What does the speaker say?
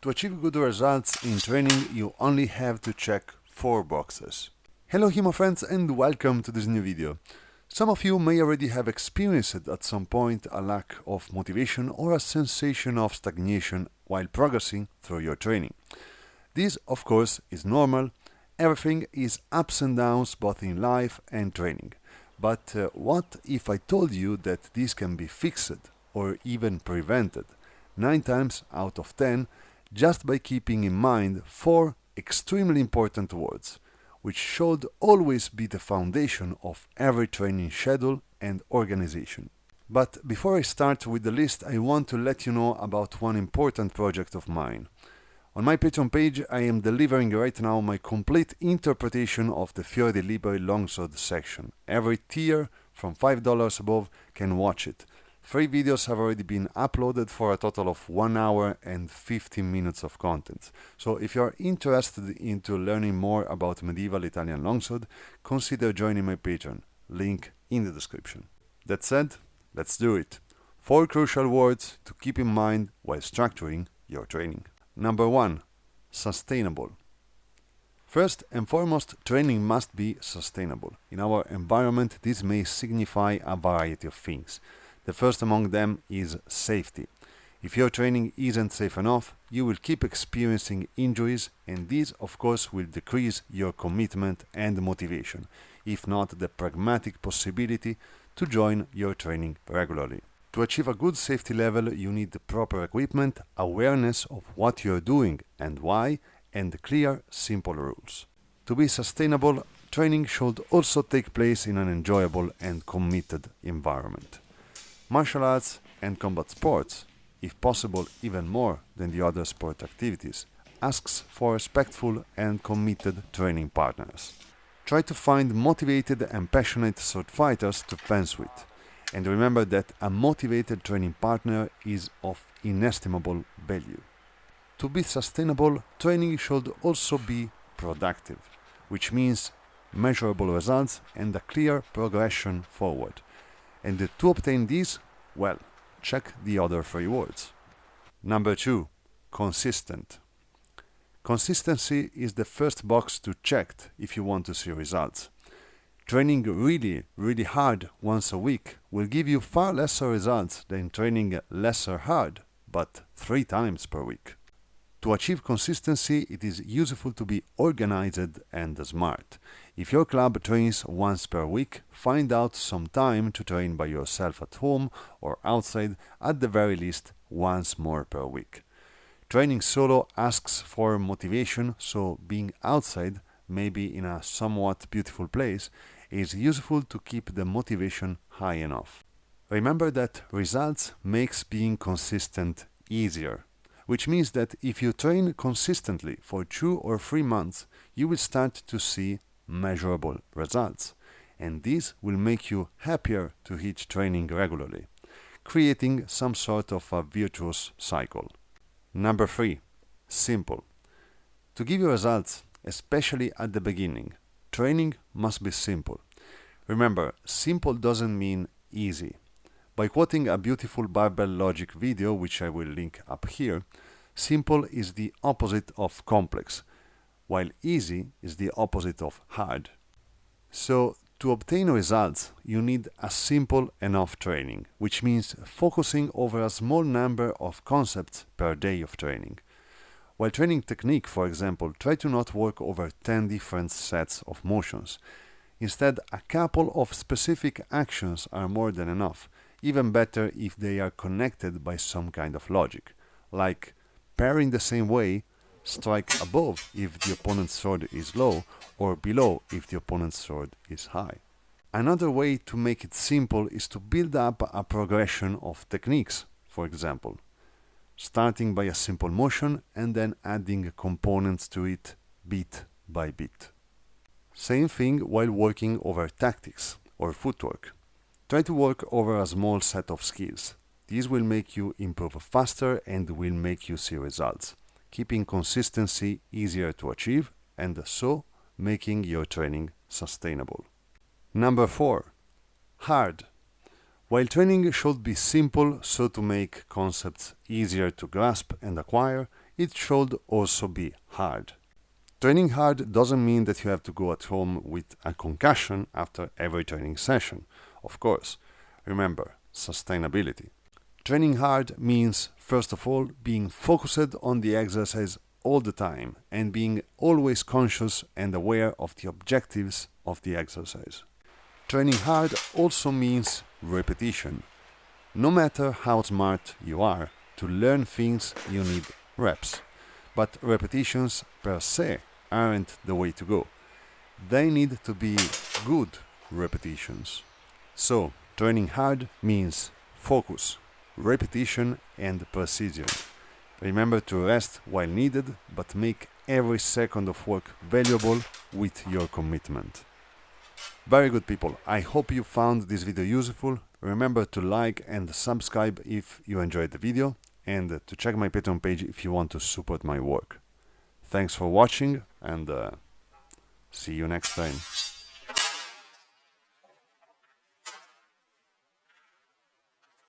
To achieve good results in training, you only have to check 4 boxes. Hello HEMA friends and welcome to this new video. Some of you may already have experienced at some point a lack of motivation or a sensation of stagnation while progressing through your training. This, of course, is normal. Everything is ups and downs both in life and training. But what if I told you that this can be fixed or even prevented 9 times out of 10 just by keeping in mind 4 extremely important words, which should always be the foundation of every training schedule and organization. But before I start with the list, I want to let you know about one important project of mine. On my Patreon page, I am delivering right now my complete interpretation of the Fiore Liberi longsword section. Every tier from $5 above can watch it. 3 videos have already been uploaded for a total of 1 hour and 15 minutes of content. So if you are interested into learning more about medieval Italian longsword, consider joining my Patreon. Link in the description. That said, let's do it. 4 crucial words to keep in mind while structuring your training. Number 1. Sustainable. First and foremost, training must be sustainable. In our environment, this may signify a variety of things. The first among them is safety. If your training isn't safe enough, you will keep experiencing injuries, and this, of course, will decrease your commitment and motivation, if not the pragmatic possibility to join your training regularly. To achieve a good safety level, you need the proper equipment, awareness of what you're doing and why, and clear, simple rules. To be sustainable, training should also take place in an enjoyable and committed environment. Martial arts and combat sports, if possible even more than the other sport activities, asks for respectful and committed training partners. Try to find motivated and passionate sword fighters to fence with, and remember that a motivated training partner is of inestimable value. To be sustainable, training should also be productive, which means measurable results and a clear progression forward. And to obtain this, well, check the other 3 words. Number 2. Consistent. Consistency is the first box to check if you want to see results. Training really hard once a week will give you far lesser results than training lesser hard, but 3 times per week. To achieve consistency, it is useful to be organized and smart. If your club trains once per week, find out some time to train by yourself at home or outside, at the very least once more per week. Training solo asks for motivation, so being outside, maybe in a somewhat beautiful place, is useful to keep the motivation high enough. Remember that results makes being consistent easier, which means that if you train consistently for 2 or 3 months, you will start to see measurable results, and this will make you happier to hit training regularly, creating some sort of a virtuous cycle. Number 3. Simple. To give you results, especially at the beginning, training must be simple. Remember, simple doesn't mean easy. By quoting a beautiful barbell logic video, which I will link up here, simple is the opposite of complex, while easy is the opposite of hard. So, to obtain results, you need a simple enough training, which means focusing over a small number of concepts per day of training. While training technique, for example, try to not work over 10 different sets of motions. Instead, a couple of specific actions are more than enough, even better if they are connected by some kind of logic, like parry the same way, strike above if the opponent's sword is low, or below if the opponent's sword is high. Another way to make it simple is to build up a progression of techniques, for example, starting by a simple motion and then adding components to it bit by bit. Same thing while working over tactics or footwork. Try to work over a small set of skills. These will make you improve faster and will make you see results, keeping consistency easier to achieve and so making your training sustainable. Number 4. Hard. While training should be simple so to make concepts easier to grasp and acquire, it should also be hard. Training hard doesn't mean that you have to go at home with a concussion after every training session. Of course, remember, sustainability. Training hard means, first of all, being focused on the exercise all the time and being always conscious and aware of the objectives of the exercise. Training hard also means repetition. No matter how smart you are, to learn things you need reps. But repetitions per se aren't the way to go. They need to be good repetitions. So, training hard means focus, repetition and precision. Remember to rest while needed, but make every second of work valuable with your commitment. Very good, people. I hope you found this video useful. Remember to like and subscribe if you enjoyed the video, and to check my Patreon page if you want to support my work. Thanks for watching, and see you next time.